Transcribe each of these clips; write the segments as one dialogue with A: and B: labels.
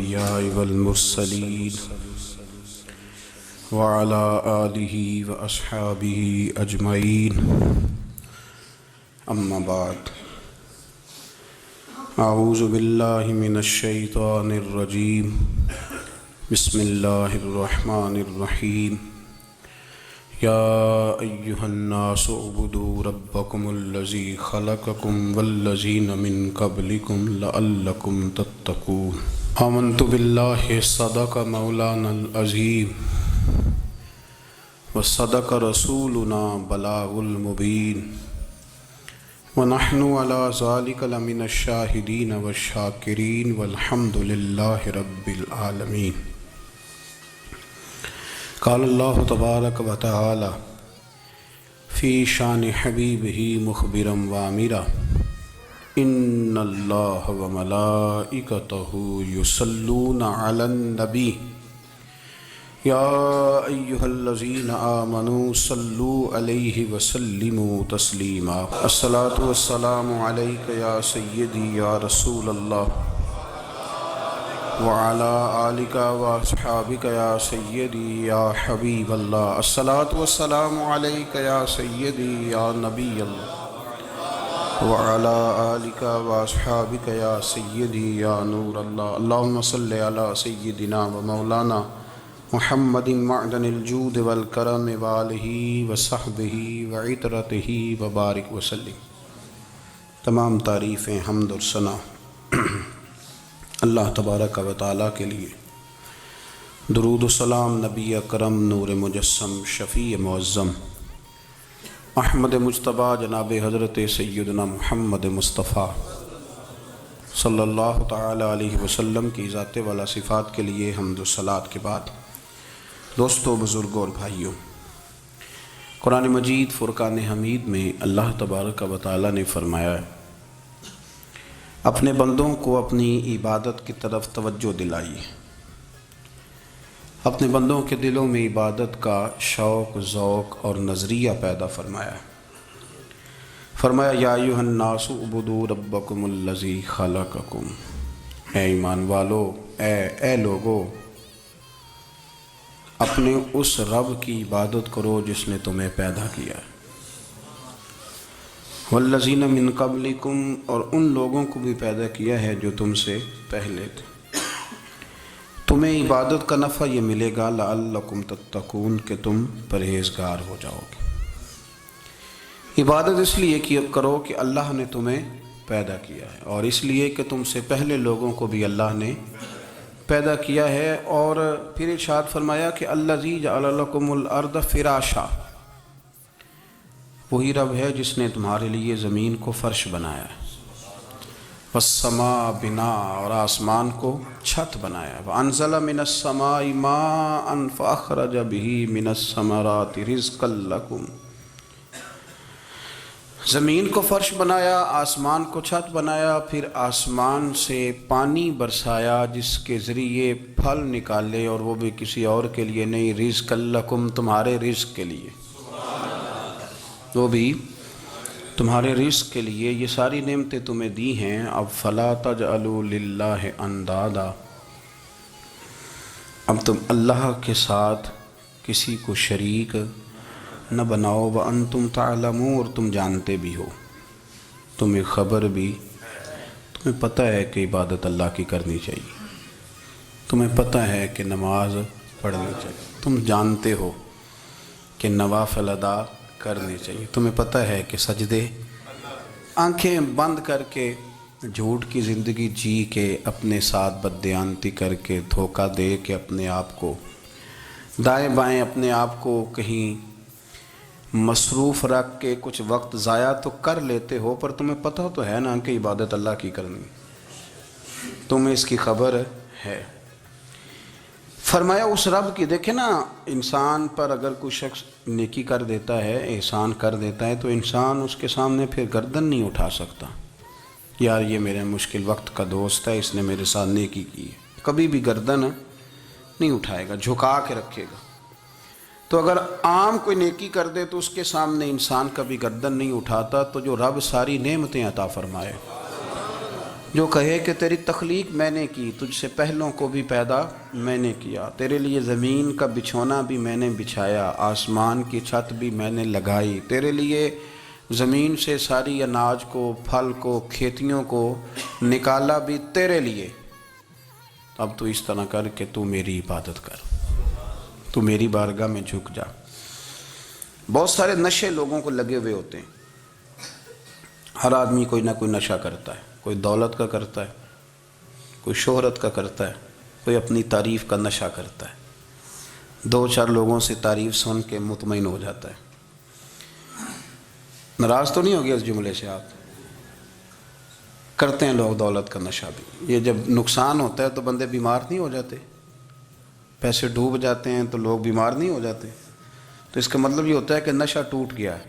A: الأنبياء والمرسلين وعلى آله وأصحابه أجمعين أما بعد أعوذ بالله من الشيطان الرجيم بسم الله الرحمن الرحيم يا أيها الناس اعبدوا ربكم الذي خلقكم والذين من قبلكم لعلكم تتقون آمنت بالله صدق مولانا العظيم وصدق رسولنا بلاغ المبين ونحن على ذلك لمن الشاهدين والشاكرين والحمد لله رب العالمين قال الله تبارك وتعالى في شان حبيبه مخبرا وامرا إن الله وملائكته يصلون على النبي يا أيها الذين آمنوا صلوا عليه وسلموا تسليما الصلاة والسلام عليك يا سيدي يا رسول الله وعلى آلك وأصحابك يا سيدي يا حبيب الله الصلاة والسلام عليك يا سيدي يا نبي الله وعلى آلك وأصحابك يا سيدي يا نور الله اللهم صل على سيدنا ومولانا محمد معدن الجود والکرم وآلہ وصحبہ وعطرتہ وبارک وسلم۔ تمام تعریفیں حمد اور ثنا اللہ تبارک و تعالیٰ کے لیے، درود و سلام نبی اکرم نور مجسم شفیع معظم احمد مجتبیٰ جناب حضرت سیدنا محمد مصطفیٰ صلی اللہ تعالیٰ علیہ وسلم کی ذات والا صفات کے لیے حمد و صلات کے بعد، دوستو، بزرگوں اور بھائیوں، قرآن مجید فرقان حمید میں اللہ تبارک و تعالیٰ نے فرمایا ہے اپنے بندوں کو اپنی عبادت کی طرف توجہ دلائیے، اپنے بندوں کے دلوں میں عبادت کا شوق، ذوق اور نظریہ پیدا فرمایا یا ایھا الناس اعبدوا ربکم الذی خلقکم، اے ایمان والو، اے لوگو، اپنے اس رب کی عبادت کرو جس نے تمہیں پیدا کیا ہے، والذین من قبلکم، اور ان لوگوں کو بھی پیدا کیا ہے جو تم سے پہلے تھے۔ تمہیں عبادت کا نفع یہ ملے گا لعلکم تتقون، کہ تم پرہیزگار ہو جاؤ گے۔ عبادت اس لیے کرو کہ اللہ نے تمہیں پیدا کیا ہے، اور اس لیے کہ تم سے پہلے لوگوں کو بھی اللہ نے پیدا کیا ہے، اور پھر ارشاد فرمایا کہ الذی جعل لکم الارض فراشا، وہی رب ہے جس نے تمہارے لیے زمین کو فرش بنایا ہے، والسماء بنا، اور آسمان کو چھت بنایا ہے، وانزل من السماء ماء فاخرج به من الثمرات رزقا لکم، زمین کو فرش بنایا، آسمان کو چھت بنایا، پھر آسمان سے پانی برسایا جس کے ذریعے پھل نکالے، اور وہ بھی کسی اور کے لیے نہیں، رزق لکم، تمہارے رزق کے لیے، وہ بھی تمہارے رزق کے لیے۔ یہ ساری نعمتیں تمہیں دی ہیں، اب فلا تجعلوا للہ اندادا، اب تم اللہ کے ساتھ کسی کو شریک نہ بناؤ، وانتم تعلمون، اور تم جانتے بھی ہو، تمہیں خبر بھی، تمہیں پتہ ہے کہ عبادت اللہ کی کرنی چاہیے، تمہیں پتہ ہے کہ نماز پڑھنی چاہیے، تم جانتے ہو کہ نوافل ادا کرنے چاہیے، تمہیں پتہ ہے کہ سجدے آنکھیں بند کر کے جھوٹ کی زندگی جی کے، اپنے ساتھ بددیانتی کر کے، دھوکہ دے کے، اپنے آپ کو دائیں بائیں، اپنے آپ کو کہیں مصروف رکھ کے کچھ وقت ضائع تو کر لیتے ہو، پر تمہیں پتہ تو ہے نا کہ عبادت اللہ کی کرنی، تمہیں اس کی خبر ہے۔ فرمایا اس رب کی، دیکھیں نا، انسان پر اگر کوئی شخص نیکی کر دیتا ہے، احسان کر دیتا ہے، تو انسان اس کے سامنے پھر گردن نہیں اٹھا سکتا، یار یہ میرے مشکل وقت کا دوست ہے، اس نے میرے ساتھ نیکی کی ہے، کبھی بھی گردن نہیں اٹھائے گا، جھکا کے رکھے گا۔ تو اگر عام کوئی نیکی کر دے تو اس کے سامنے انسان کبھی گردن نہیں اٹھاتا، تو جو رب ساری نعمتیں عطا فرمائے، جو کہے کہ تیری تخلیق میں نے کی، تجھ سے پہلوں کو بھی پیدا میں نے کیا، تیرے لیے زمین کا بچھونا بھی میں نے بچھایا، آسمان کی چھت بھی میں نے لگائی، تیرے لیے زمین سے ساری اناج کو، پھل کو، کھیتیوں کو نکالا بھی تیرے لیے۔ اب تو اس طرح کر کہ تو میری عبادت کر، تو میری بارگاہ میں جھک جا۔ بہت سارے نشے لوگوں کو لگے ہوئے ہوتے ہیں، ہر آدمی کوئی نہ کوئی نشہ کرتا ہے، کوئی دولت کا کرتا ہے، کوئی شہرت کا کرتا ہے، کوئی اپنی تعریف کا نشہ کرتا ہے، دو چار لوگوں سے تعریف سن کے مطمئن ہو جاتا ہے۔ ناراض تو نہیں ہو گیا اس جملے سے آپ؟ کرتے ہیں لوگ دولت کا نشہ بھی۔ یہ جب نقصان ہوتا ہے تو بندے بیمار نہیں ہو جاتے؟ پیسے ڈوب جاتے ہیں تو لوگ بیمار نہیں ہو جاتے؟ تو اس کا مطلب یہ ہوتا ہے کہ نشہ ٹوٹ گیا ہے۔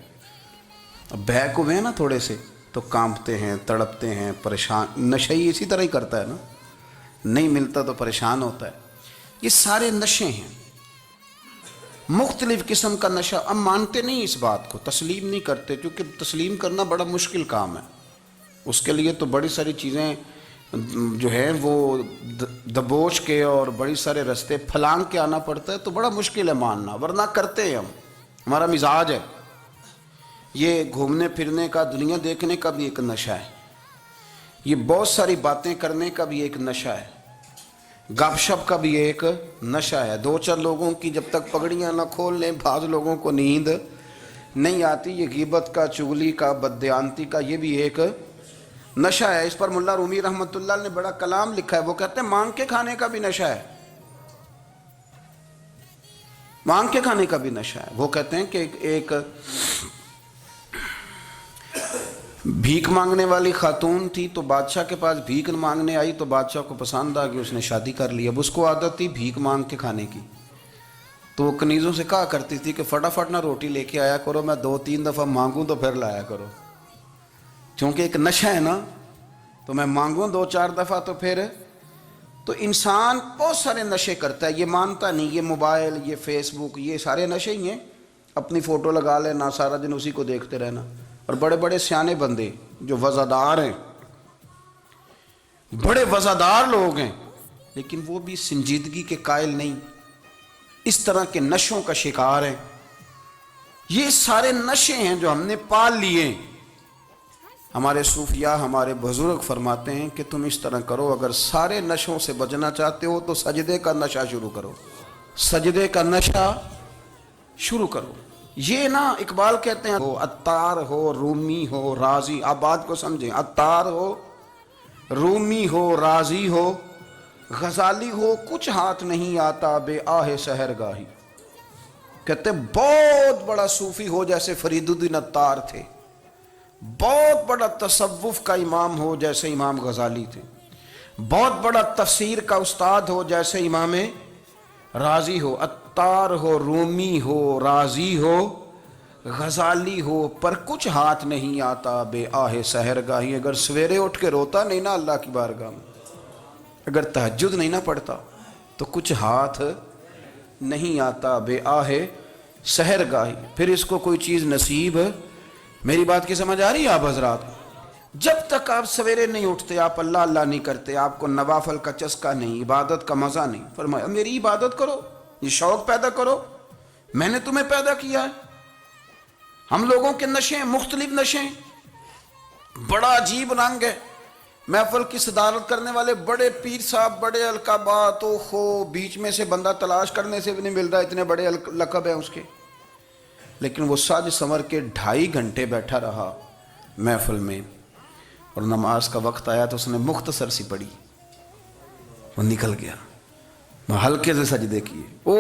A: اب بہک ہوئے ہیں نا تھوڑے سے تو کانپتے ہیں، تڑپتے ہیں، پریشان۔ نشہ ہی اسی طرح ہی کرتا ہے نا، نہیں ملتا تو پریشان ہوتا ہے۔ یہ سارے نشے ہیں، مختلف قسم کا نشہ۔ ہم مانتے نہیں اس بات کو، تسلیم نہیں کرتے، کیونکہ تسلیم کرنا بڑا مشکل کام ہے۔ اس کے لیے تو بڑی ساری چیزیں جو ہیں وہ دبوچ کے اور بڑی سارے رستے پھلانگ کے آنا پڑتا ہے، تو بڑا مشکل ہے ماننا، ورنہ کرتے ہیں ہم، ہمارا مزاج ہے۔ یہ گھومنے پھرنے کا، دنیا دیکھنے کا بھی ایک نشہ ہے، یہ بہت ساری باتیں کرنے کا بھی ایک نشہ ہے، گپ شپ کا بھی ایک نشہ ہے۔ دو چار لوگوں کی جب تک پگڑیاں نہ کھول لیں، بعض لوگوں کو نیند نہیں آتی۔ یہ غیبت کا، چغلی کا، بددیانتی کا، یہ بھی ایک نشہ ہے۔ اس پر ملا رومی رحمۃ اللہ نے بڑا کلام لکھا ہے، وہ کہتے ہیں مانگ کے کھانے کا بھی نشہ ہے، مانگ کے کھانے کا بھی نشہ ہے۔ وہ کہتے ہیں کہ ایک بھیک مانگنے والی خاتون تھی، تو بادشاہ کے پاس بھیک مانگنے آئی، تو بادشاہ کو پسند آ گئی، اس نے شادی کر لی۔ اب اس کو عادت تھی بھیک مانگ کے کھانے کی، تو وہ کنیزوں سے کہا کرتی تھی کہ فٹافٹ نہ روٹی لے کے آیا کرو، میں 2-3 دفعہ مانگوں تو پھر لایا کرو، چونکہ ایک نشہ ہے نا، تو میں مانگوں 2-4 دفعہ تو پھر۔ تو انسان بہت سارے نشے کرتا ہے، یہ مانتا نہیں۔ یہ موبائل، یہ فیس بک، یہ سارے نشے ہی ہیں۔ اپنی فوٹو لگا لینا، سارا دن اسی کو دیکھتے رہنا۔ اور بڑے بڑے سیانے بندے جو وزادار ہیں، بڑے وزادار لوگ ہیں، لیکن وہ بھی سنجیدگی کے قائل نہیں، اس طرح کے نشوں کا شکار ہیں۔ یہ سارے نشے ہیں جو ہم نے پال لیے۔ ہمارے صوفیاء، ہمارے بزرگ فرماتے ہیں کہ تم اس طرح کرو، اگر سارے نشوں سے بچنا چاہتے ہو تو سجدے کا نشہ شروع کرو، سجدے کا نشہ شروع کرو۔ یہ نا اقبال کہتے ہیں عطار ہو، رومی ہو، رازی، آپ بات کو سمجھیں، عطار ہو، رومی ہو، رازی ہو، غزالی ہو، کچھ ہاتھ نہیں آتا بے آہ سحر گاہی۔ کہتے ہیں بہت بڑا صوفی ہو جیسے فرید الدین عطار تھے، بہت بڑا تصوف کا امام ہو جیسے امام غزالی تھے، بہت بڑا تفسیر کا استاد ہو جیسے امام رازی ہو، عطار ہو، رومی ہو، رازی ہو، غزالی ہو، پر کچھ ہاتھ نہیں آتا بے آہ سحر گاہی۔ اگر سویرے اٹھ کے روتا نہیں نا اللہ کی بارگاہ میں، اگر تہجد نہیں نہ پڑھتا، تو کچھ ہاتھ نہیں آتا بے آہ سحر گاہی۔ پھر اس کو کوئی چیز نصیب، میری بات کی سمجھ آ رہی ہے آپ حضرات؟ جب تک آپ سویرے نہیں اٹھتے، آپ اللہ اللہ نہیں کرتے، آپ کو نوافل کا چسکا نہیں، عبادت کا مزہ نہیں، فرمایا میری عبادت کرو، یہ شوق پیدا کرو، میں نے تمہیں پیدا کیا ہے۔ ہم لوگوں کے نشے ہیں، مختلف نشے ہیں، بڑا عجیب رنگ ہے۔ محفل کی صدارت کرنے والے بڑے پیر صاحب، بڑے القابات، بیچ میں سے بندہ تلاش کرنے سے بھی نہیں مل رہا، اتنے بڑے لقب ہیں اس کے، لیکن وہ سج سنور کے 2.5 گھنٹے بیٹھا رہا محفل میں، اور نماز کا وقت آیا تو اس نے مختصر سی پڑھی، وہ نکل گیا، ہلکے سے سجدے کیے۔ او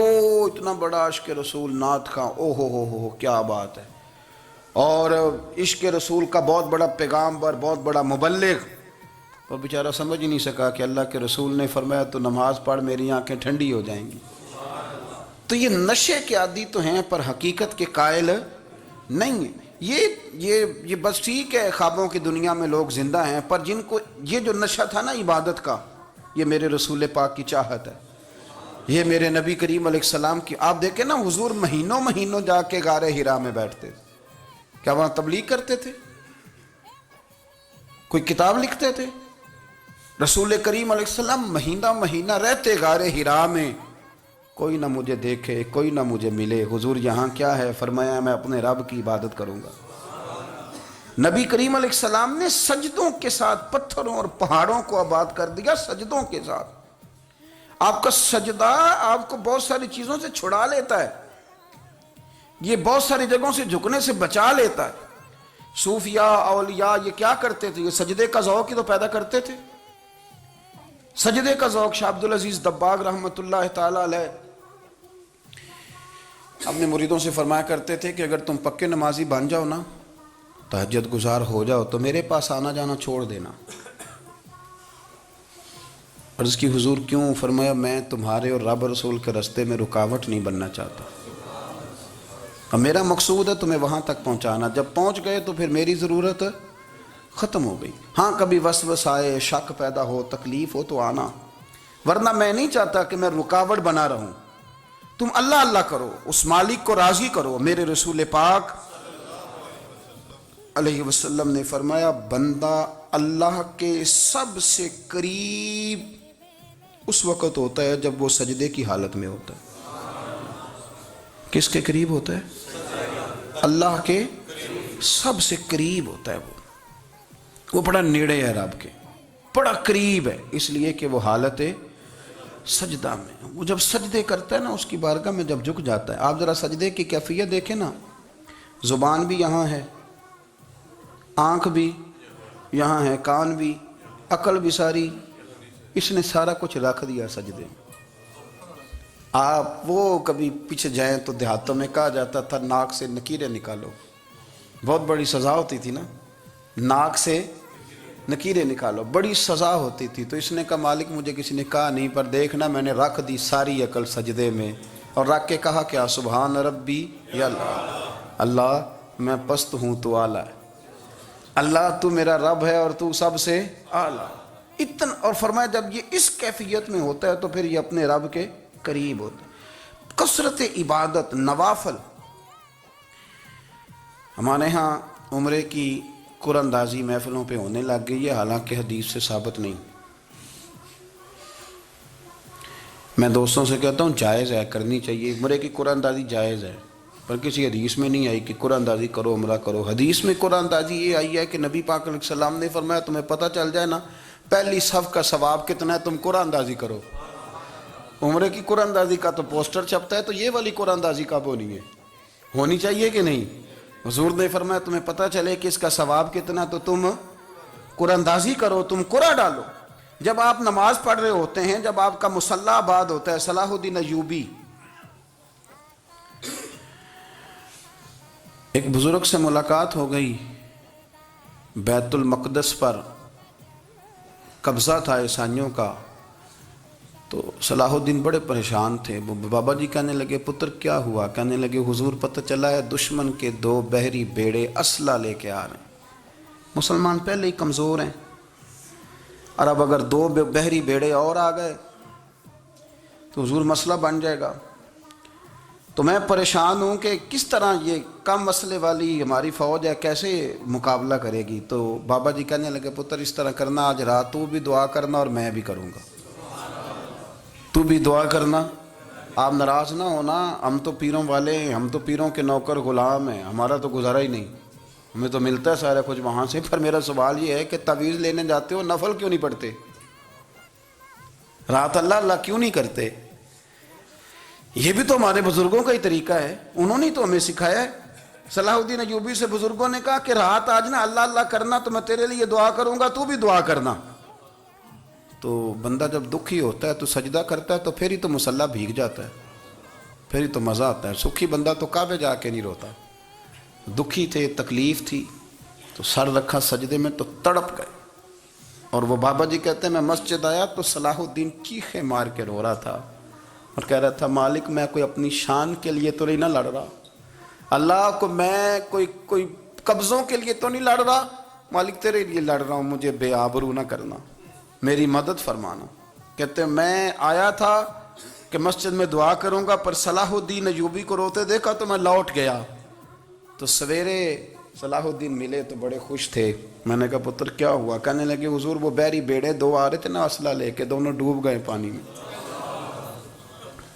A: اتنا بڑا عشق رسول، نعت خواں، او ہو کیا بات ہے، اور عشق رسول کا بہت بڑا پیغامبر، بہت بڑا مبلغ، اور بیچارہ سمجھ ہی نہیں سکا کہ اللہ کے رسول نے فرمایا تو نماز پڑھ میری آنکھیں ٹھنڈی ہو جائیں گی۔ تو یہ نشے کے عادی تو ہیں پر حقیقت کے قائل نہیں ہیں۔ یہ بس ٹھیک ہے، خوابوں کی دنیا میں لوگ زندہ ہیں، پر جن کو یہ جو نشہ تھا نا عبادت کا، یہ میرے رسول پاک کی چاہت ہے، یہ میرے نبی کریم علیہ السلام کی۔ آپ دیکھیں نا حضور مہینوں جا کے غار حرا میں بیٹھتے، کیا وہاں تبلیغ کرتے تھے؟ کوئی کتاب لکھتے تھے؟ رسول کریم علیہ السلام مہینہ مہینہ رہتے غار ہرا میں، کوئی نہ مجھے دیکھے، کوئی نہ مجھے ملے، حضور یہاں کیا ہے؟ فرمایا میں اپنے رب کی عبادت کروں گا۔ نبی کریم علیہ السلام نے سجدوں کے ساتھ پتھروں اور پہاڑوں کو آباد کر دیا، سجدوں کے ساتھ۔ آپ کا سجدہ آپ کو بہت ساری چیزوں سے چھڑا لیتا ہے، یہ بہت ساری جگہوں سے جھکنے سے بچا لیتا ہے۔ صوفیاء اولیاء یہ کیا کرتے تھے؟ یہ سجدے کا ذوق ہی تو پیدا کرتے تھے، سجدے کا ذوق۔ شاہ عبدالعزیز دباغ رحمۃ اللہ تعالی علیہ اپنے مریدوں سے فرمایا کرتے تھے کہ اگر تم پکے نمازی بن جاؤ نا، تہجد گزار ہو جاؤ، تو میرے پاس آنا جانا چھوڑ دینا۔ عرض کی حضور کیوں؟ فرمایا میں تمہارے اور رب رسول کے راستے میں رکاوٹ نہیں بننا چاہتا، اور میرا مقصود ہے تمہیں وہاں تک پہنچانا۔ جب پہنچ گئے تو پھر میری ضرورت ختم ہو گئی۔ ہاں کبھی وسوس آئے، شک پیدا ہو، تکلیف ہو تو آنا، ورنہ میں نہیں چاہتا کہ میں رکاوٹ بنا رہوں۔ تم اللہ اللہ کرو، اس مالک کو راضی کرو۔ میرے رسول پاک علیہ وسلم نے فرمایا بندہ اللہ کے سب سے قریب اس وقت ہوتا ہے جب وہ سجدے کی حالت میں ہوتا ہے۔ کس کے قریب ہوتا ہے؟ اللہ کے سب سے قریب ہوتا ہے۔ وہ بڑا نیڑے ہے رب کے، بڑا قریب ہے، اس لیے کہ وہ حالت سجدہ میں۔ وہ جب سجدے کرتا ہے نا، اس کی بارگاہ میں جب جھک جاتا ہے، آپ ذرا سجدے کی کیفیت دیکھیں نا، زبان بھی یہاں ہے، آنکھ بھی یہاں ہے، کان بھی، عقل بھی ساری، اس نے سارا کچھ رکھ دیا سجدے میں۔ آپ وہ کبھی پیچھے جائیں تو دیہاتوں میں کہا جاتا تھا ناک سے نکیریں نکالو، بہت بڑی سزا ہوتی تھی نا، ناک سے نکیریں نکالو، بڑی سزا ہوتی تھی۔ تو اس نے کہا مالک مجھے کسی نے کہا نہیں، پر دیکھنا میں نے رکھ دی ساری عقل سجدے میں، اور رکھ کے کہا کیا؟ سبحان ربی یا اللہ، اللہ میں پست ہوں تو اعلیٰ ہے، اللہ تو میرا رب ہے اور تو سب سے اعلیٰ اتنا۔ اور فرمایا جب یہ اس کیفیت میں ہوتا ہے تو پھر یہ اپنے رب کے قریب ہوتا ہے۔ کثرت عبادت، نوافل۔ ہمارے ہاں عمرے کی قرآن اندازی محفلوں پہ ہونے لگ گئی ہے، حالانکہ حدیث سے ثابت نہیں۔ میں دوستوں سے کہتا ہوں جائز ہے، کرنی چاہیے، عمرے کی قرآن اندازی جائز ہے، پر کسی حدیث میں نہیں آئی کہ قرآن اندازی کرو عمرہ کرو۔ حدیث میں قرآن اندازی یہ آئی ہے کہ نبی پاک علیہ السلام نے فرمایا تمہیں پتہ چل جائے نا پہلی صف کا ثواب کتنا ہے، تم قرآن اندازی کرو۔ عمرے کی قرآن اندازی کا تو پوسٹر چھپتا ہے، تو یہ والی قرآن اندازی کب ہونی ہے؟ ہونی چاہیے کہ نہیں؟ حضور نے فرمایا تمہیں پتہ چلے کہ اس کا ثواب کتنا، تو تم قرآن اندازی کرو، تم قرآن ڈالو۔ جب آپ نماز پڑھ رہے ہوتے ہیں، جب آپ کا مصلی آباد ہوتا ہے، صلاح الدین ایوبی ایک بزرگ سے ملاقات ہو گئی، بیت المقدس پر قبضہ تھا عیسائیوں کا، تو صلاح الدین بڑے پریشان تھے۔ بابا جی کہنے لگے پتر کیا ہوا؟ کہنے لگے حضور پتہ چلا ہے دشمن کے 2 بحری بیڑے اسلحہ لے کے آ رہے ہیں، مسلمان پہلے ہی کمزور ہیں، اور اب اگر 2 بحری بیڑے اور آ گئے تو حضور مسئلہ بن جائے گا۔ تو میں پریشان ہوں کہ کس طرح یہ کم مسئلے والی ہماری فوج ہے کیسے مقابلہ کرے گی۔ تو بابا جی کہنے لگے پتر اس طرح کرنا، آج رات تو بھی دعا کرنا اور میں بھی کروں گا، تو بھی دعا کرنا، آپ ناراض نہ ہونا، ہم تو پیروں والے ہیں، ہم تو پیروں کے نوکر غلام ہیں، ہمارا تو گزارا ہی نہیں، ہمیں تو ملتا ہے سارا کچھ وہاں سے۔ پر میرا سوال یہ ہے کہ تعویذ لینے جاتے ہو نفل کیوں نہیں پڑھتے؟ رات اللہ اللہ کیوں نہیں کرتے؟ یہ بھی تو ہمارے بزرگوں کا ہی طریقہ ہے، انہوں نے تو ہمیں سکھایا ہے۔ صلاح الدین ایوبی سے بزرگوں نے کہا کہ رات آج نا اللہ اللہ کرنا، تو میں تیرے لیے دعا کروں گا، تو بھی دعا کرنا۔ تو بندہ جب دکھی ہوتا ہے تو سجدہ کرتا ہے، تو پھر ہی تو مصلی بھیگ جاتا ہے، پھر ہی تو مزہ آتا ہے۔ سکھی بندہ تو کعبے جا کے نہیں روتا، دکھی تھے، تکلیف تھی، تو سر رکھا سجدے میں تو تڑپ گئے۔ اور وہ بابا جی کہتے ہیں میں مسجد آیا تو صلاح الدین چیخیں مار کے رو رہا تھا اور کہہ رہا تھا مالک میں کوئی اپنی شان کے لیے تو نہیں نہ لڑ رہا، اللہ کو میں کوئی قبضوں کے لیے تو نہیں لڑ رہا، مالک تیرے لیے لڑ رہا ہوں، مجھے بے آبرو نہ کرنا، میری مدد فرمانا۔ کہتے ہیں میں آیا تھا کہ مسجد میں دعا کروں گا، پر صلاح الدین ایوبی کو روتے دیکھا تو میں لوٹ گیا۔ تو سویرے صلاح الدین ملے تو بڑے خوش تھے. میں نے کہا پتر کیا ہوا؟ کہنے لگے حضور وہ بحری بیڑے دو آ رہے تھے نا اسلحہ لے کے, دونوں ڈوب گئے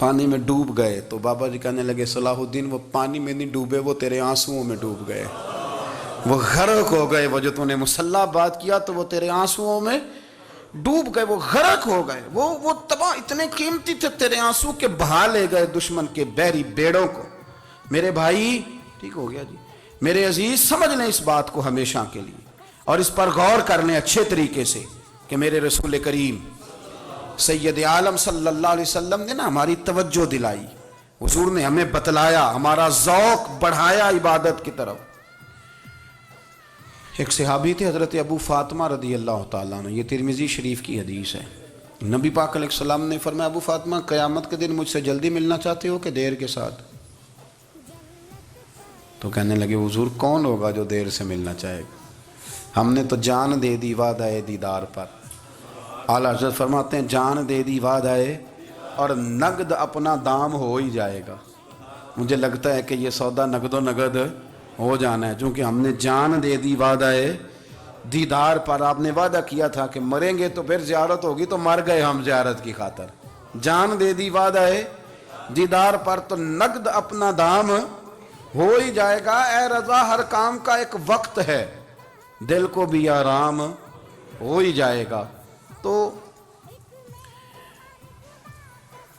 A: پانی میں ڈوب گئے. تو بابا جی کہنے لگے صلاح الدین وہ پانی میں نہیں ڈوبے, وہ تیرے آنسوؤں میں ڈوب گئے, وہ غرق ہو گئے. وہ جو تو نے مسلح بات کیا تو وہ تیرے آنسوؤں میں ڈوب گئے, وہ غرق ہو گئے, وہ تباہ اتنے قیمتی تھے تیرے آنسو کے بہا لے گئے دشمن کے بحری بیڑوں کو. میرے بھائی ٹھیک ہو گیا جی, میرے عزیز سمجھ لیں اس بات کو ہمیشہ کے لیے, اور اس پر غور کر لیں اچھے طریقے سے کہ میرے رسول کریم سید عالم صلی اللہ علیہ وسلم نے نا ہماری توجہ دلائی, حضور نے ہمیں بتلایا, ہمارا ذوق بڑھایا عبادت کی طرف. ایک صحابی تھے حضرت ابو فاطمہ رضی اللہ تعالیٰ عنہ, یہ ترمذی شریف کی حدیث ہے. نبی پاک علیہ السلام نے فرمایا ابو فاطمہ قیامت کے دن مجھ سے جلدی ملنا چاہتے ہو کہ دیر کے ساتھ؟ تو کہنے لگے حضور کون ہوگا جو دیر سے ملنا چاہے گا, ہم نے تو جان دے دی وعدہ دیدار پر. اعلیٰ حضرت فرماتے ہیں جان دے دی وعدہ اور نقد اپنا دام ہو ہی جائے گا. مجھے لگتا ہے کہ یہ سودا نقد و نقد ہو جانا ہے, چونکہ ہم نے جان دے دی وعدہ دیدار پر. آپ نے وعدہ کیا تھا کہ مریں گے تو پھر زیارت ہوگی, تو مر گئے ہم زیارت کی خاطر. جان دے دی وعدہ دیدار پر تو نقد اپنا دام ہو ہی جائے گا. اے رضا ہر کام کا ایک وقت ہے, دل کو بھی آرام ہو ہی جائے گا. تو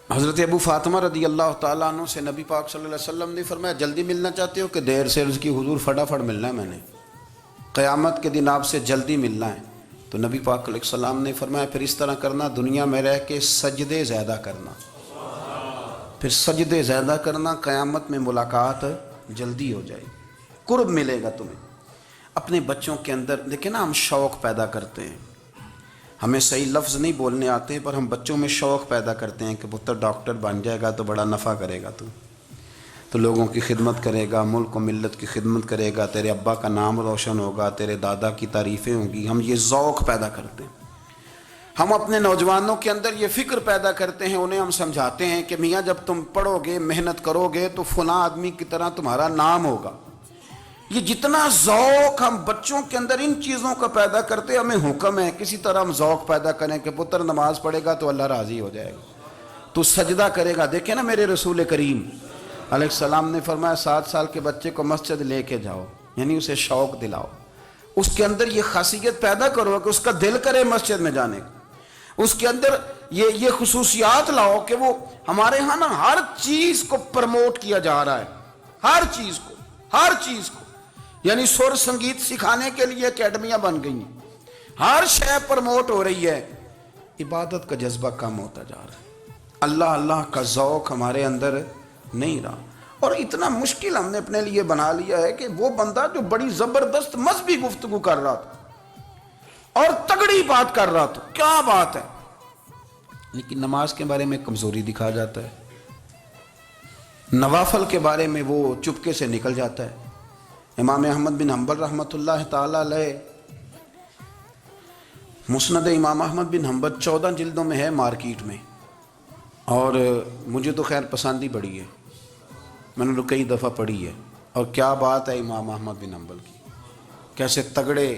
A: حضرت ابو فاطمہ رضی اللہ تعالیٰ عنہ سے نبی پاک صلی اللہ علیہ وسلم نے فرمایا جلدی ملنا چاہتے ہو کہ دیر سے؟ عرض کی حضور فٹافٹ ملنا ہے, میں نے قیامت کے دن آپ سے جلدی ملنا ہے. تو نبی پاک علیہ السلام نے فرمایا پھر اس طرح کرنا, دنیا میں رہ کے سجدے زیادہ کرنا, پھر سجدے زیادہ کرنا, قیامت میں ملاقات جلدی ہو جائے, قرب ملے گا تمہیں. اپنے بچوں کے اندر دیکھیں نا, ہم شوق پیدا کرتے ہیں, ہمیں صحیح لفظ نہیں بولنے آتے پر ہم بچوں میں شوق پیدا کرتے ہیں کہ پتر ڈاکٹر بن جائے گا تو بڑا نفع کرے گا, تو لوگوں کی خدمت کرے گا, ملک و ملت کی خدمت کرے گا, تیرے ابا کا نام روشن ہوگا, تیرے دادا کی تعریفیں ہوں گی. ہم یہ ذوق پیدا کرتے ہیں. ہم اپنے نوجوانوں کے اندر یہ فکر پیدا کرتے ہیں, انہیں ہم سمجھاتے ہیں کہ میاں جب تم پڑھو گے محنت کرو گے تو فلاں آدمی کی طرح تمہارا نام ہوگا. یہ جتنا ذوق ہم بچوں کے اندر ان چیزوں کا پیدا کرتے, ہمیں حکم ہے کسی طرح ہم ذوق پیدا کریں کہ پتر نماز پڑھے گا تو اللہ راضی ہو جائے گا, تو سجدہ کرے گا. دیکھیں نا میرے رسول کریم علیہ السلام نے فرمایا 7 سال کے بچے کو مسجد لے کے جاؤ, یعنی اسے شوق دلاؤ, اس کے اندر یہ خاصیت پیدا کرو کہ اس کا دل کرے مسجد میں جانے کا, اس کے اندر یہ خصوصیات لاؤ کہ وہ ہمارے ہاں نا ہر چیز کو پرموٹ کیا جا رہا ہے, ہر چیز کو, یعنی سر سنگیت سکھانے کے لیے اکیڈمیاں بن گئی ہیں, ہر شے پرموٹ ہو رہی ہے. عبادت کا جذبہ کم ہوتا جا رہا ہے, اللہ کا ذوق ہمارے اندر نہیں رہا. اور اتنا مشکل ہم نے اپنے لیے بنا لیا ہے کہ وہ بندہ جو بڑی زبردست مذہبی گفتگو کر رہا تھا اور تگڑی بات کر رہا تھا, کیا بات ہے, لیکن نماز کے بارے میں کمزوری دکھا جاتا ہے, نوافل کے بارے میں وہ چپکے سے نکل جاتا ہے. امام احمد بن حنبل رحمۃ اللہ تعالی علیہ, مسند امام احمد بن حنبل 14 جلدوں میں ہے مارکیٹ میں, اور مجھے تو خیر پسند ہی پڑی ہے, میں نے تو کئی دفعہ پڑھی ہے. اور کیا بات ہے امام احمد بن حنبل کی, کیسے تگڑے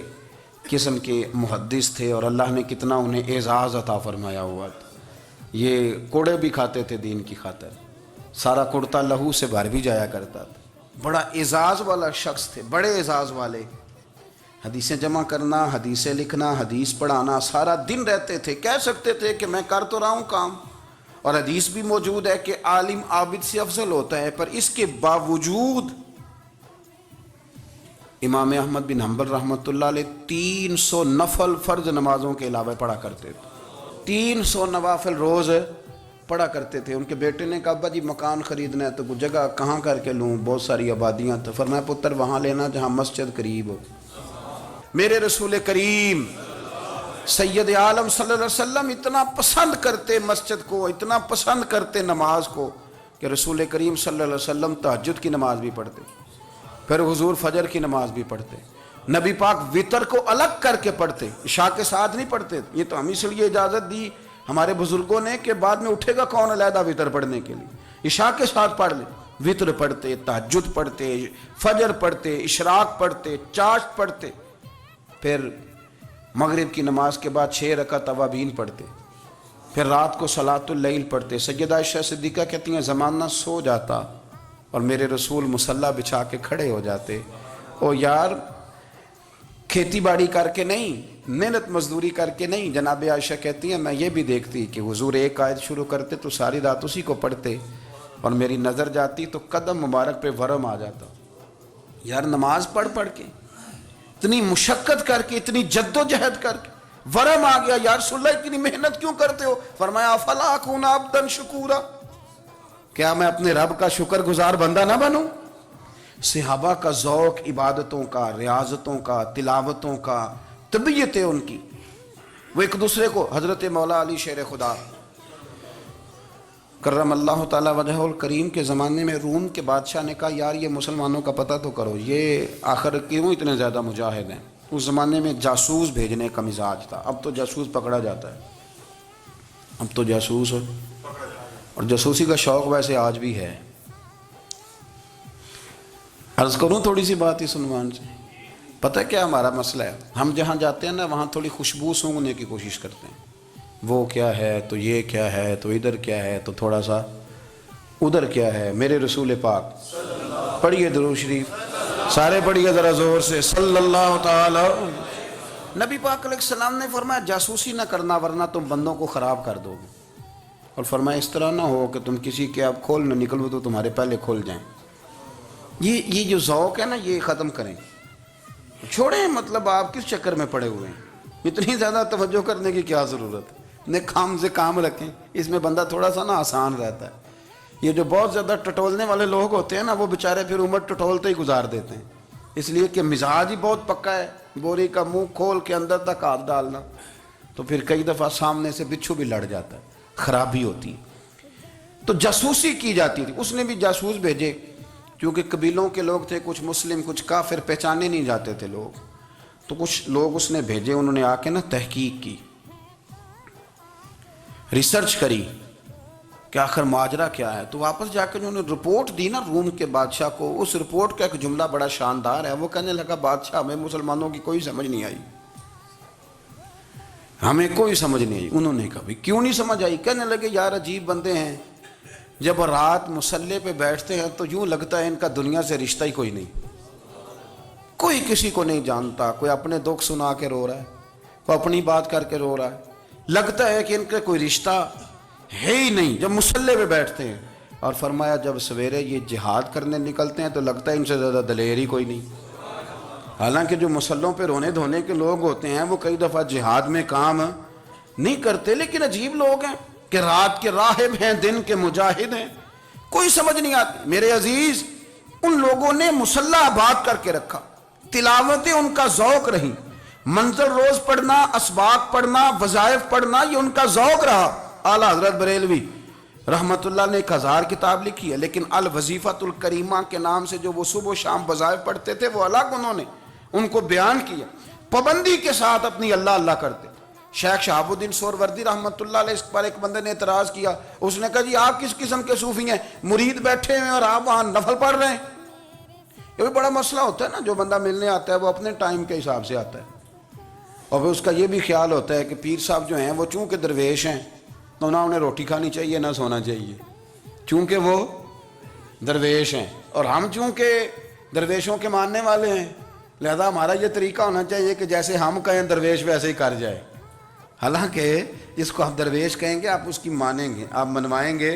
A: قسم کے محدث تھے اور اللہ نے کتنا انہیں اعزاز عطا فرمایا ہوا تھا. یہ کوڑے بھی کھاتے تھے دین کی خاطر, سارا کرتا لہو سے بھر بھی جایا کرتا تھا, بڑا اعزاز والا شخص تھے, بڑے اعزاز والے. حدیثیں جمع کرنا, حدیثیں لکھنا, حدیث پڑھانا, سارا دن رہتے تھے. کہہ سکتے تھے کہ میں کر تو رہا ہوں کام, اور حدیث بھی موجود ہے کہ عالم عابد سے افضل ہوتا ہے, پر اس کے باوجود امام احمد بن حنبل رحمۃ اللہ علیہ 300 نفل فرض نمازوں کے علاوہ پڑھا کرتے تھے, 300 نوافل روز پڑھا کرتے تھے. ان کے بیٹے نے کہا ابا جی مکان خریدنا ہے تو وہ جگہ کہاں کر کے لوں, بہت ساری آبادیاں, تو فرمایا پتر وہاں لینا جہاں مسجد قریب ہو. میرے رسول کریم سید عالم صلی اللہ علیہ وسلم اتنا پسند کرتے مسجد کو, اتنا پسند کرتے نماز کو, کہ رسول کریم صلی اللہ علیہ وسلم تہجد کی نماز بھی پڑھتے, پھر حضور فجر کی نماز بھی پڑھتے. نبی پاک وتر کو الگ کر کے پڑھتے, عشاء کے ساتھ نہیں پڑھتے. یہ تو ہم اس لیے اجازت دی ہمارے بزرگوں نے کہ بعد میں اٹھے گا کون علیحدہ وتر پڑھنے کے لیے, عشاء کے ساتھ پڑھ لیں. وطر پڑھتے، تہجد پڑھتے، فجر پڑھتے، اشراق پڑھتے، چاشت پڑھتے، پھر مغرب کی نماز کے بعد 6 رکعت اوابین پڑھتے، پھر رات کو صلاۃ اللیل پڑھتے۔ سیدہ عائشہ صدیقہ کہتی ہیں زمانہ سو جاتا اور میرے رسول مصلی بچھا کے کھڑے ہو جاتے۔ او یار کھیتی باڑی کر کے نہیں، محنت مزدوری کر کے نہیں، جناب عائشہ کہتی ہیں میں یہ بھی دیکھتی کہ حضور ایک آیت شروع کرتے تو ساری رات اسی کو پڑھتے، اور میری نظر جاتی تو قدم مبارک پہ ورم آ جاتا۔ یار نماز پڑھ پڑھ کے، اتنی مشقت کر کے، اتنی جد و جہد کر کے ورم آ گیا، یا رسول اللہ اتنی محنت کیوں کرتے ہو؟ فرمایا افلا اکون عبدا شکورا، کیا میں اپنے رب کا شکر گزار بندہ نہ بنوں؟ صحابہ کا ذوق عبادتوں کا، ریاضتوں کا، تلاوتوں کا، طبیعت ہے ان کی، وہ ایک دوسرے کو، حضرت مولا علی شیر خدا کرم اللہ تعالی وجہہ الکریم کے زمانے میں روم کے بادشاہ نے کہا یار یہ مسلمانوں کا پتہ تو کرو، یہ آخر کیوں اتنے زیادہ مجاہد ہیں؟ اس زمانے میں جاسوس بھیجنے کا مزاج تھا، اب تو جاسوس پکڑا جاتا ہے، اب تو جاسوس اور جاسوسی کا شوق ویسے آج بھی ہے۔ عرض کروں تھوڑی سی بات اس عنوان سے، پتہ کیا ہمارا مسئلہ ہے؟ ہم جہاں جاتے ہیں نا وہاں تھوڑی خوشبو سونگھنے کی کوشش کرتے ہیں، وہ کیا ہے تو یہ کیا ہے تو ادھر کیا ہے تو تھوڑا سا ادھر کیا ہے۔ میرے رسول پاک پڑھیے درود شریف، سارے پڑھیے ذرا زور سے، صلی اللہ تعالی۔ نبی پاک علیہ السلام نے فرمایا جاسوسی نہ کرنا ورنہ تم بندوں کو خراب کر دو گے، اور فرمایا اس طرح نہ ہو کہ تم کسی کے آپ کھول نہ نکلو تو تمہارے پہلے کھول جائیں۔ یہ جو ذوق ہے نا یہ ختم کریں، چھوڑیں، مطلب آپ کس چکر میں پڑے ہوئے ہیں؟ اتنی زیادہ توجہ کرنے کی کیا ضرورت ہے؟ اپنے کام سے کام رکھیں، اس میں بندہ تھوڑا سا نا آسان رہتا ہے۔ یہ جو بہت زیادہ ٹٹولنے والے لوگ ہوتے ہیں نا وہ بیچارے پھر عمر ٹٹولتے ہی گزار دیتے ہیں، اس لیے کہ مزاج ہی بہت پکا ہے، بوری کا منہ کھول کے اندر تک ہاتھ ڈالنا، تو پھر کئی دفعہ سامنے سے بچھو بھی لڑ جاتا ہے، خرابی ہوتی ہے۔ تو جاسوسی کی جاتی تھی، اس نے بھی جاسوس بھیجے، کیونکہ قبیلوں کے لوگ تھے، کچھ مسلم کچھ کافر، پہچانے نہیں جاتے تھے لوگ، تو کچھ لوگ اس نے بھیجے، انہوں نے آ کے نا تحقیق کی، ریسرچ کری کہ آخر ماجرا کیا ہے، تو واپس جا کے انہوں نے رپورٹ دی نا روم کے بادشاہ کو۔ اس رپورٹ کا ایک جملہ بڑا شاندار ہے، وہ کہنے لگا بادشاہ ہمیں مسلمانوں کی کوئی سمجھ نہیں آئی، ہمیں کوئی سمجھ نہیں آئی۔ انہوں نے کہا بھی کیوں نہیں سمجھ آئی؟ کہنے لگے یار عجیب بندے ہیں، جب رات مصلی پہ بیٹھتے ہیں تو یوں لگتا ہے ان کا دنیا سے رشتہ ہی کوئی نہیں، کوئی کسی کو نہیں جانتا، کوئی اپنے دکھ سنا کے رو رہا ہے، کوئی اپنی بات کر کے رو رہا ہے، لگتا ہے کہ ان کا کوئی رشتہ ہے ہی نہیں جب مصلی پہ بیٹھتے ہیں۔ اور فرمایا جب سویرے یہ جہاد کرنے نکلتے ہیں تو لگتا ہے ان سے زیادہ دلیر ہی کوئی نہیں، حالانکہ جو مصلوں پہ رونے دھونے کے لوگ ہوتے ہیں وہ کئی دفعہ جہاد میں کام نہیں کرتے، لیکن عجیب لوگ ہیں کہ رات کے راہب ہیں دن کے مجاہد ہیں، کوئی سمجھ نہیں آتی۔ میرے عزیز ان لوگوں نے مصلی آباد کر کے رکھا، تلاوتیں ان کا ذوق رہی، منظر روز پڑھنا، اسباق پڑھنا، وظائف پڑھنا، یہ ان کا ذوق رہا۔ اعلیٰ حضرت بریلوی رحمت اللہ نے 1000 کتاب لکھی ہے، لیکن الوظیفۃ الکریمہ کے نام سے جو وہ صبح و شام وظائف پڑھتے تھے وہ الگ انہوں نے ان کو بیان کیا، پابندی کے ساتھ اپنی اللہ اللہ کرتے۔ شیخ شہاب الدین سہروردی رحمت اللہ علیہ اس پر ایک بندے نے اعتراض کیا، اس نے کہا جی آپ کس قسم کے صوفی ہیں، مرید بیٹھے ہیں اور آپ وہاں نفل پڑھ رہے ہیں؟ یہ بھی بڑا مسئلہ ہوتا ہے نا، جو بندہ ملنے آتا ہے وہ اپنے ٹائم کے حساب سے آتا ہے، اور پھر اس کا یہ بھی خیال ہوتا ہے کہ پیر صاحب جو ہیں وہ چونکہ درویش ہیں تو نہ انہیں روٹی کھانی چاہیے نہ سونا چاہیے، چونکہ وہ درویش ہیں، اور ہم چونکہ درویشوں کے ماننے والے ہیں لہذا ہمارا یہ طریقہ ہونا چاہیے کہ جیسے ہم کہیں درویش ویسے ہی کر جائے، حالانکہ جس کو آپ درویش کہیں گے آپ اس کی مانیں گے، آپ منوائیں گے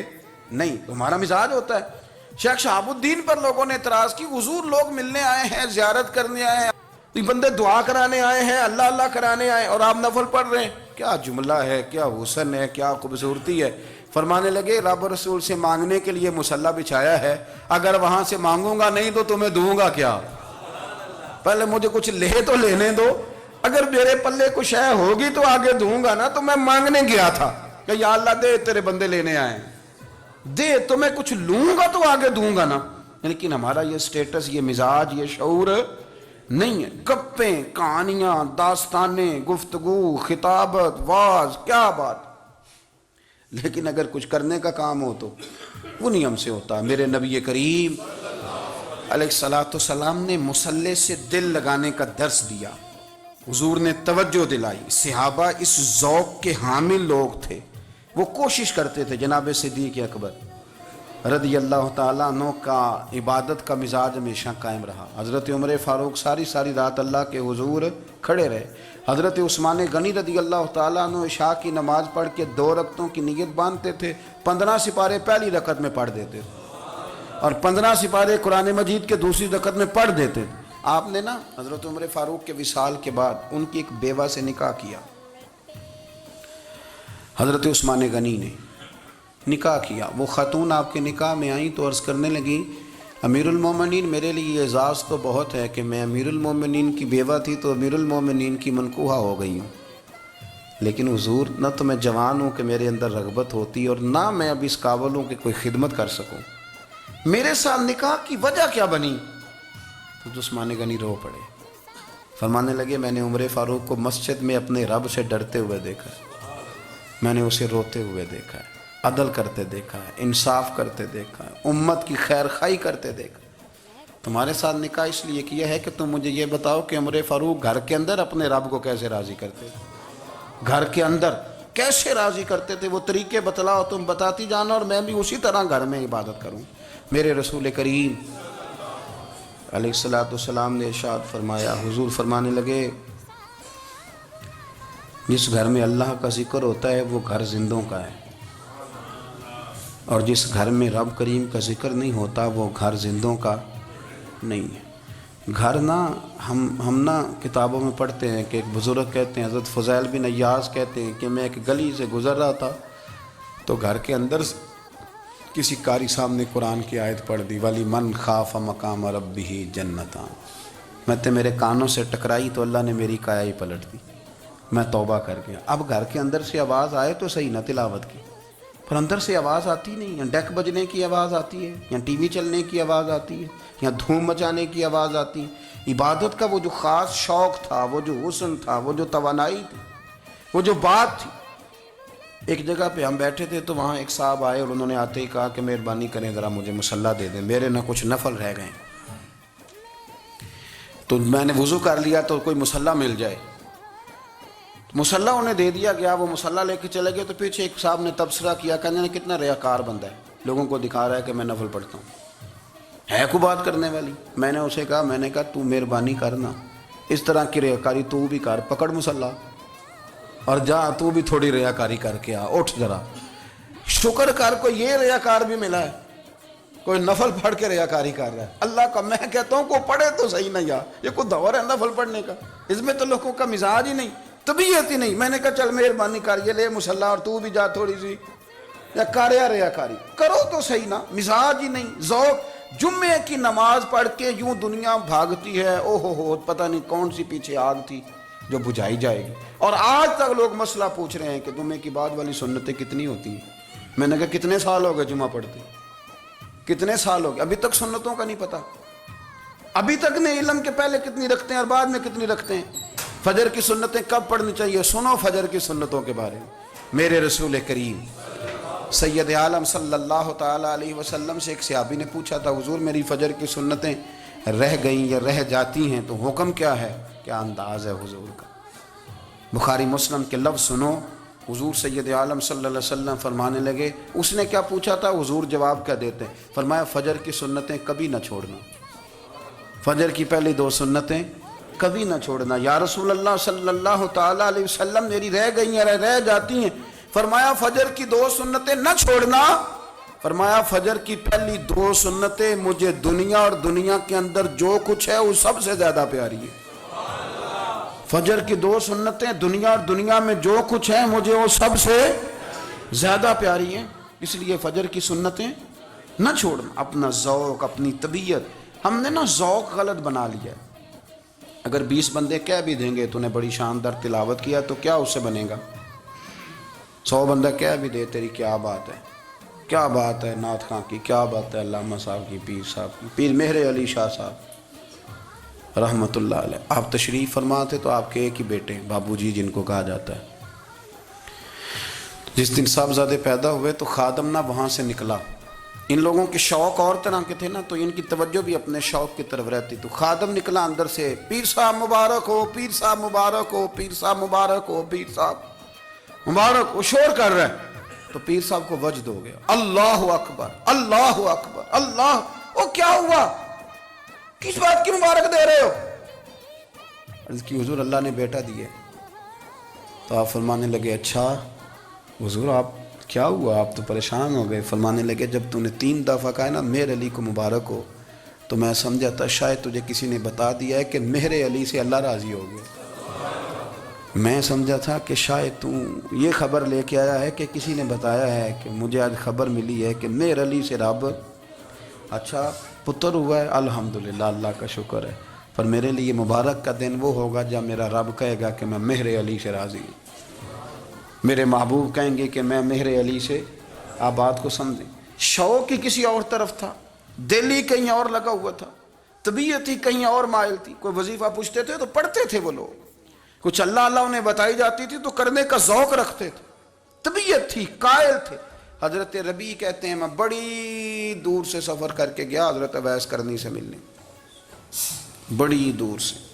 A: نہیں، تو ہمارا مزاج ہوتا ہے۔ شیخ شہاب الدین پر لوگوں نے اعتراض کی، حضور لوگ ملنے آئے ہیں، زیارت کرنے آئے ہیں، یہ بندے دعا کرانے آئے ہیں، اللہ اللہ کرانے آئے اور آپ نفل پڑھ رہے ہیں، کیا جملہ ہے، کیا حسن ہے، کیا خوبصورتی ہے۔ فرمانے لگے رب رسول سے مانگنے کے لیے مصلی بچھایا ہے، اگر وہاں سے مانگوں گا نہیں تو تمہیں دوں گا کیا؟ پہلے مجھے کچھ لے تو لینے دو، اگر میرے پلے کچھ ہے ہوگی تو آگے دوں گا نا، تو میں مانگنے گیا تھا کہ یا اللہ دے تیرے بندے لینے آئے ہیں، دے تو میں کچھ لوں گا تو آگے دوں گا نا، لیکن ہمارا یہ سٹیٹس، یہ مزاج، یہ شعور نہیں ہے۔ گپیں، کہانیاں، داستانیں، گفتگو، خطابت، واز، کیا بات، لیکن اگر کچھ کرنے کا کام ہو تو وہ نہیں ہم سے ہوتا۔ میرے نبی کریم علیہ الصلوۃ والسلام نے مصلی سے دل لگانے کا درس دیا، حضور نے توجہ دلائی۔ صحابہ اس ذوق کے حامل لوگ تھے، وہ کوشش کرتے تھے۔ جناب صدیق اکبر رضی اللہ تعالیٰ عنہ کا عبادت کا مزاج ہمیشہ قائم رہا۔ حضرت عمر فاروق ساری رات اللہ کے حضور کھڑے رہے۔ حضرت عثمان غنی رضی اللہ تعالیٰ عنہ عشاء کی نماز پڑھ کے 2 رکعتوں کی نیت باندھتے تھے، 15 سپارے پہلی رکعت میں پڑھ دیتے تھے اور 15 سپارے قرآن مجید کے دوسری رکعت میں پڑھ دیتے تھے۔ آپ نے نا حضرت عمر فاروق کے وصال کے بعد ان کی ایک بیوہ سے نکاح کیا، حضرت عثمان غنی نے نکاح کیا۔ وہ خاتون آپ کے نکاح میں آئیں تو عرض کرنے لگی، امیر المومنین میرے لیے یہ اعزاز تو بہت ہے کہ میں امیر المومنین کی بیوہ تھی تو امیر المومنین کی منکوحہ ہو گئی ہوں، لیکن حضور نہ تو میں جوان ہوں کہ میرے اندر رغبت ہوتی اور نہ میں اب اس قابل ہوں کہ کوئی خدمت کر سکوں، میرے ساتھ نکاح کی وجہ کیا بنی؟ تو عثمان غنی رو پڑے، فرمانے لگے میں نے عمر فاروق کو مسجد میں اپنے رب سے ڈرتے ہوئے دیکھا ہے، میں نے اسے روتے ہوئے دیکھا ہے، عدل کرتے دیکھا ہے، انصاف کرتے دیکھا ہے، امت کی خیر خواہی کرتے دیکھا ہے۔ تمہارے ساتھ نکاح اس لیے کیا ہے کہ تم مجھے یہ بتاؤ کہ عمر فاروق گھر کے اندر اپنے رب کو کیسے راضی کرتے تھے، گھر کے اندر کیسے راضی کرتے تھے، وہ طریقے بتلاؤ، تم بتاتی جانا اور میں بھی اسی طرح گھر میں عبادت کروں۔ میرے رسول کریم علیہ الصلوۃ والسلام نے ارشاد فرمایا، حضور فرمانے لگے جس گھر میں اللہ کا ذکر ہوتا ہے وہ گھر زندوں کا ہے، اور جس گھر میں رب کریم کا ذکر نہیں ہوتا وہ گھر زندوں کا نہیں ہے۔ گھر نا ہم نا کتابوں میں پڑھتے ہیں کہ ایک بزرگ کہتے ہیں، حضرت فضیل بن عیاض کہتے ہیں کہ میں ایک گلی سے گزر رہا تھا تو گھر کے اندر کسی قاری صاحب نے قرآن کی آیت پڑھ دی، ولی من خاف مقام ربہ جنتان، میں تے میرے کانوں سے ٹکرائی تو اللہ نے میری کایا ہی پلٹ دی، میں توبہ کر گیا۔ اب گھر کے اندر سے آواز آئے تو صحیح نہ تلاوت کی، پر اندر سے آواز آتی نہیں، یا ڈیک بجنے کی آواز آتی ہے، یا ٹی وی چلنے کی آواز آتی ہے، یا دھوم مچانے کی آواز آتی ہے۔ عبادت کا وہ جو خاص شوق تھا، وہ جو حسن تھا، وہ جو توانائی تھی، وہ جو بات تھی۔ ایک جگہ پہ ہم بیٹھے تھے تو وہاں ایک صاحب آئے اور انہوں نے آتے ہی کہا کہ مہربانی کریں ذرا مجھے مصلی دے دیں، میرے نہ کچھ نفل رہ گئے، تو میں نے وضو کر لیا تو کوئی مصلی مل جائے۔ مصلی انہیں دے دیا گیا، وہ مصلی لے کے چلے گئے تو پیچھے ایک صاحب نے تبصرہ کیا، کہنے کتنا ریاکار بندہ ہے، لوگوں کو دکھا رہا ہے کہ میں نفل پڑھتا ہوں، ہے کوئی بات کرنے والی؟ میں نے اسے کہا، میں نے کہا تو مہربانی کرنا اس طرح کی ریاکاری تو بھی کر، پکڑ مصلی اور جا تو بھی تھوڑی ریاکاری کر کے آ، اٹھ ذرا شکر کر، کوئی یہ ریاکار بھی ملا ہے، کوئی نفل پڑھ کے ریاکاری کر رہا ہے اللہ کا۔ میں کہتا ہوں کوئی پڑھے تو صحیح، نہ یار یہ کوئی دور ہے نفل پڑھنے کا، اس میں تو لوگوں کا مزاج ہی نہیں، طبیعت ہی نہیں۔ میں نے کہا چل مہربانی کر یہ لے مصلی اور تو بھی جا تھوڑی سی، یا کر یا ریاکاری کرو تو صحیح نا، مزاج ہی نہیں، ذوق۔ جمعے کی نماز پڑھ کے یوں دنیا بھاگتی ہے، او ہو پتہ نہیں کون سی پیچھے آگ تھی جو بجھائی جائے گی، اور آج تک لوگ مسئلہ پوچھ رہے ہیں کہ جمعے کی بعد والی سنتیں کتنی ہوتی ہیں۔ میں نے کہا کتنے سال ہو گئے جمعہ پڑھتے، کتنے سال ہو گئے، ابھی تک سنتوں کا نہیں پتہ، ابھی تک نے علم کے پہلے کتنی رکھتے ہیں اور بعد میں کتنی رکھتے ہیں۔ فجر کی سنتیں کب پڑھنی چاہیے، سنو فجر کی سنتوں کے بارے میں۔ میرے رسول کریم سید عالم صلی اللہ تعالیٰ علیہ وسلم سے ایک صحابی نے پوچھا تھا، حضور میری فجر کی سنتیں رہ گئیں یا رہ جاتی ہیں تو حکم کیا ہے؟ کیا انداز ہے حضور کا، بخاری مسلم کے لفظ سنو۔ حضور سید عالم صلی اللہ علیہ وسلم فرمانے لگے، اس نے کیا پوچھا تھا، حضور جواب کیا دیتے ہیں؟ فرمایا فجر کی سنتیں کبھی نہ چھوڑنا، فجر کی پہلی 2 سنتیں کبھی نہ چھوڑنا۔ یا رسول اللہ صلی اللہ تعالیٰ علیہ وسلم میری رہ گئی ہیں، رہ جاتی ہیں۔ فرمایا فجر کی 2 سنتیں نہ چھوڑنا، فرمایا فجر کی پہلی 2 سنتیں مجھے دنیا اور دنیا کے اندر جو کچھ ہے وہ سب سے زیادہ پیاری ہے۔ فجر کی 2 سنتیں دنیا اور دنیا میں جو کچھ ہے مجھے وہ سب سے زیادہ پیاری ہیں، اس لیے فجر کی سنتیں نہ چھوڑنا۔ اپنا ذوق، اپنی طبیعت، ہم نے نا ذوق غلط بنا لیا ہے۔ اگر 20 بندے کہہ بھی دیں گے تو نے بڑی شاندار تلاوت کیا تو کیا اس سے بنے گا؟ 100 بندہ کہہ بھی دے تیری کیا بات ہے، کیا بات ہے نعت خاں کی، کیا بات ہے علامہ صاحب کی، پیر صاحب کی، پیر مہر علی شاہ صاحب رحمۃ اللہ علیہ۔ آپ تشریف فرما تھے تو آپ کے ایک ہی بیٹے بابو جی جن کو کہا جاتا ہے، جس دن صاحبزادے پیدا ہوئے تو خادم نہ وہاں سے نکلا. ان لوگوں کے شوق اور طرح کے تھے نا، تو ان کی توجہ بھی اپنے شوق کی طرف رہتی. تو خادم نکلا اندر سے، پیر صاحب مبارک ہو، پیر صاحب مبارک ہو، پیر صاحب مبارک ہو، پیر صاحب مبارک ہو، شور کر رہا ہے. تو پیر صاحب کو وجد ہو گیا، اللہ اکبر اللہ اکبر اللہ. او کیا ہوا، کس بات کی مبارک دے رہے ہو؟ عرض کی حضور اللہ نے بیٹا دیے. تو آپ فرمانے لگے اچھا حضور آپ کیا ہوا، آپ تو پریشان ہو گئے. فرمانے لگے جب تو نے 3 دفعہ کہا نا مہر علی کو مبارک ہو، تو میں سمجھا تھا شاید تجھے کسی نے بتا دیا ہے کہ مہر علی سے اللہ راضی ہو گیا. میں سمجھا تھا کہ شاید تو یہ خبر لے کے آیا ہے کہ کسی نے بتایا ہے کہ مجھے آج خبر ملی ہے کہ مہر علی سے رب اچھا پتر ہوا ہے. الحمدللہ اللہ کا شکر ہے. پر میرے لیے مبارک کا دن وہ ہوگا جب میرا رب کہے گا کہ میں مہر علی سے راضی ہوں. میرے محبوب کہیں گے کہ میں مہر علی سے. آپ بات کو سمجھیں، شوق ہی کسی اور طرف تھا، دل ہی کہیں اور لگا ہوا تھا، طبیعت ہی کہیں اور مائل تھی. کوئی وظیفہ پوچھتے تھے تو پڑھتے تھے وہ لوگ، کچھ اللہ اللہ انہیں بتائی جاتی تھی تو کرنے کا ذوق رکھتے تھے، طبیعت تھی، قائل تھے. حضرت ربیع کہتے ہیں میں بڑی دور سے سفر کر کے گیا حضرت اویس کرنی سے ملنے، بڑی دور سے.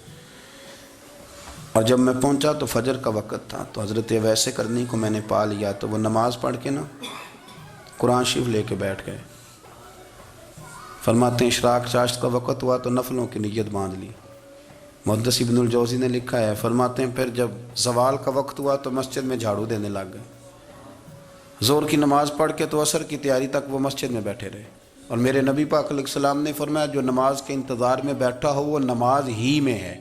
A: اور جب میں پہنچا تو فجر کا وقت تھا. تو حضرت اویس کرنی کو میں نے پا لیا. تو وہ نماز پڑھ کے نا قرآن شریف لے کے بیٹھ گئے. فرماتے ہیں اشراق چاشت کا وقت ہوا تو نفلوں کی نیت باندھ لی. محدث ابن الجوزی نے لکھا ہے، فرماتے ہیں پھر جب زوال کا وقت ہوا تو مسجد میں جھاڑو دینے لگ گئے. زور کی نماز پڑھ کے تو عصر کی تیاری تک وہ مسجد میں بیٹھے رہے. اور میرے نبی پاک علیہ السلام نے فرمایا جو نماز کے انتظار میں بیٹھا ہو وہ نماز ہی میں ہے،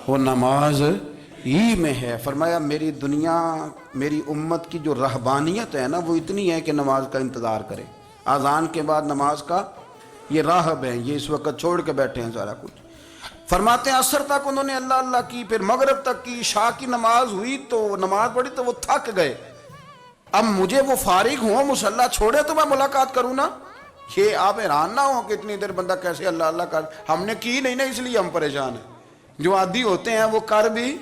A: وہ نماز ہی میں ہے. فرمایا میری دنیا میری امت کی جو رہبانیت ہے نا وہ اتنی ہے کہ نماز کا انتظار کرے. اذان کے بعد نماز کا یہ راہب ہیں، یہ اس وقت چھوڑ کے بیٹھے ہیں سارا کچھ. فرماتے ہیں عصر تک انہوں نے اللہ اللہ کی، پھر مغرب تک کی، عشاء کی نماز ہوئی تو نماز پڑھی تو وہ تھک گئے. اب مجھے وہ فارغ ہوں مصلی چھوڑے تو میں ملاقات کروں نا. یہ آپ حیران نہ ہوں کہ اتنی دیر بندہ کیسے اللہ اللہ کر. ہم نے کی نہیں نا اس لیے ہم پریشان ہیں. جو عادی ہوتے ہیں وہ کر بھی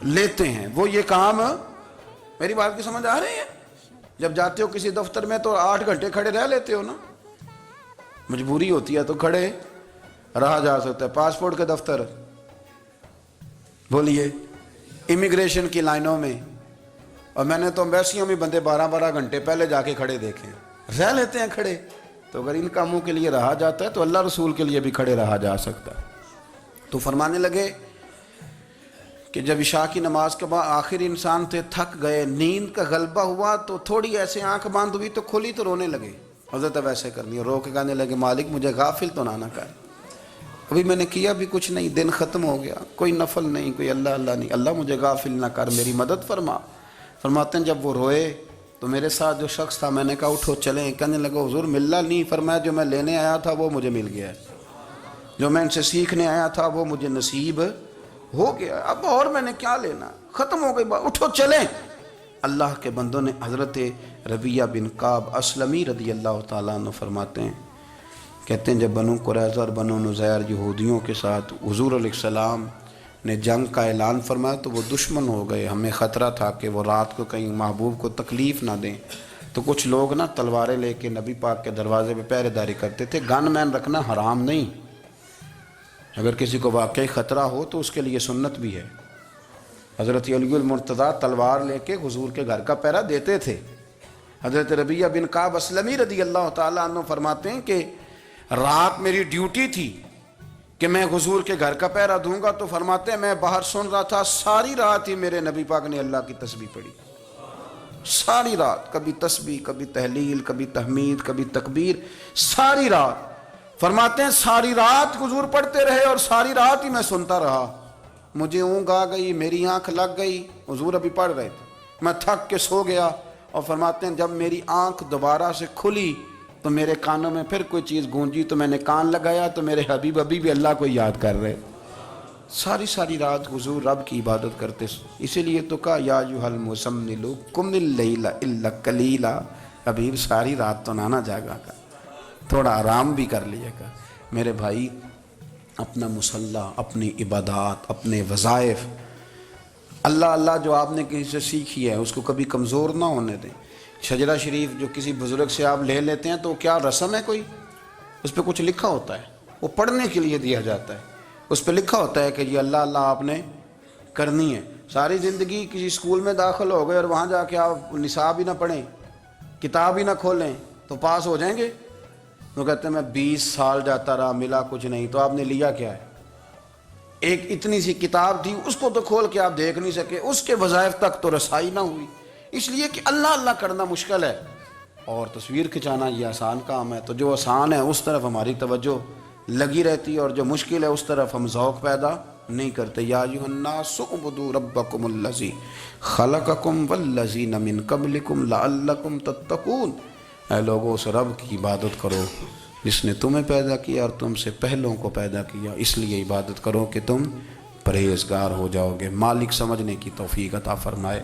A: لیتے ہیں. وہ یہ کام، میری بات کی سمجھ آ رہی ہے؟ جب جاتے ہو کسی دفتر میں تو 8 گھنٹے کھڑے رہ لیتے ہو نا، مجبوری ہوتی ہے تو کھڑے رہا جا سکتا ہے. پاسپورٹ کے دفتر بولیے، امیگریشن کی لائنوں میں، اور میں نے تو امبیسیوں میں بندے 12 گھنٹے پہلے جا کے کھڑے دیکھے ہیں، رہ لیتے ہیں کھڑے. تو اگر ان کاموں کے لیے رہا جاتا ہے تو اللہ رسول کے لیے بھی کھڑے رہا جا سکتا ہے. تو فرمانے لگے کہ جب عشاء کی نماز کے بعد آخر انسان تھے، تھک گئے، نیند کا غلبہ ہوا تو تھوڑی ایسے آنکھ بند ہوئی تو کھلی تو رونے لگے. حضرت ویسے کرنی اور رو کے کہنے لگے مالک مجھے غافل تو نہ کر، ابھی میں نے کیا بھی کچھ نہیں، دن ختم ہو گیا، کوئی نفل نہیں، کوئی اللہ اللہ نہیں، اللہ مجھے غافل نہ کر، میری مدد فرما. فرماتے ہیں جب وہ روئے تو میرے ساتھ جو شخص تھا میں نے کہا اٹھو چلیں. کہنے لگا حضور ملنا نہیں. فرمایا جو میں لینے آیا تھا وہ مجھے مل گیا ہے، جو میں ان سے سیکھنے آیا تھا وہ مجھے نصیب ہو گیا. اب اور میں نے کیا لینا، ختم ہو گئی بات، اٹھو چلیں. اللہ کے بندوں نے حضرت ربیعہ بن کعب اسلمی رضی اللہ تعالیٰ عنہ فرماتے ہیں، کہتے ہیں جب بنو قریظہ اور بنو نذیر یہودیوں کے ساتھ حضور علیہ السلام نے جنگ کا اعلان فرمایا تو وہ دشمن ہو گئے. ہمیں خطرہ تھا کہ وہ رات کو کہیں محبوب کو تکلیف نہ دیں. تو کچھ لوگ نا تلواریں لے کے نبی پاک کے دروازے پہ پہرے داری کرتے تھے. گن مین رکھنا حرام نہیں، اگر کسی کو واقعی خطرہ ہو تو اس کے لیے سنت بھی ہے. حضرت علی المرتضیٰ تلوار لے کے حضور کے گھر کا پہرا دیتے تھے. حضرت ربیعہ بن کعب اسلمی رضی اللہ تعالیٰ عنہ فرماتے ہیں کہ رات میری ڈیوٹی تھی کہ میں حضور کے گھر کا پہرا دوں گا. تو فرماتے ہیں میں باہر سن رہا تھا، ساری رات ہی میرے نبی پاک نے اللہ کی تسبیح پڑھی، ساری رات، کبھی تسبیح، کبھی تحلیل، کبھی تحمید، کبھی تکبیر، ساری رات. فرماتے ہیں ساری رات حضور پڑھتے رہے اور ساری رات ہی میں سنتا رہا. مجھے اونگ آ گئی، میری آنکھ لگ گئی، حضور ابھی پڑھ رہے تھے، میں تھک کے سو گیا. اور فرماتے ہیں جب میری آنکھ دوبارہ سے کھلی تو میرے کانوں میں پھر کوئی چیز گونجی تو میں نے کان لگایا تو میرے حبیب ابھی بھی اللہ کو یاد کر رہے. ساری رات حضور رب کی عبادت کرتے. اسی لیے تو کہا یا ایھا المزمل قم اللیل الا قلیلا. حبیب ساری رات تو نہ جاگا کر، تھوڑا آرام بھی کر لیا کر. میرے بھائی اپنا مصلی، اپنی عبادات، اپنے وظائف اللہ اللہ جو آپ نے کسی سے سیکھی ہے اس کو کبھی کمزور نہ ہونے دیں. شجرہ شریف جو کسی بزرگ سے آپ لے لیتے ہیں تو کیا رسم ہے کوئی؟ اس پہ کچھ لکھا ہوتا ہے, وہ پڑھنے کے لیے دیا جاتا ہے. اس پہ لکھا ہوتا ہے کہ یہ اللہ اللہ آپ نے کرنی ہے. ساری زندگی کسی اسکول میں داخل ہو گئے اور وہاں جا کے آپ نصاب ہی نہ پڑھیں, کتاب ہی نہ کھولیں تو پاس ہو جائیں گے؟ وہ کہتے ہیں میں 20 سال جاتا رہا ملا کچھ نہیں. تو آپ نے لیا کیا ہے؟ ایک اتنی سی کتاب تھی, اس کو تو کھول کے آپ دیکھ نہیں سکے, اس کے وظائف تک تو رسائی نہ ہوئی. اس لیے کہ اللہ اللہ کرنا مشکل ہے اور تصویر کھنچانا یہ آسان کام ہے. تو جو آسان ہے اس طرف ہماری توجہ لگی رہتی ہے اور جو مشکل ہے اس طرف ہم ذوق پیدا نہیں کرتے. یا ایھا الناس اعبدوا ربکم الذی خلقکم والذین من قبلکم لعلکم تتقون. اے لوگو اس رب کی عبادت کرو جس نے تمہیں پیدا کیا اور تم سے پہلوں کو پیدا کیا, اس لیے عبادت کرو کہ تم پرہیزگار ہو جاؤ گے. مالک سمجھنے کی توفیق عطا فرمائے.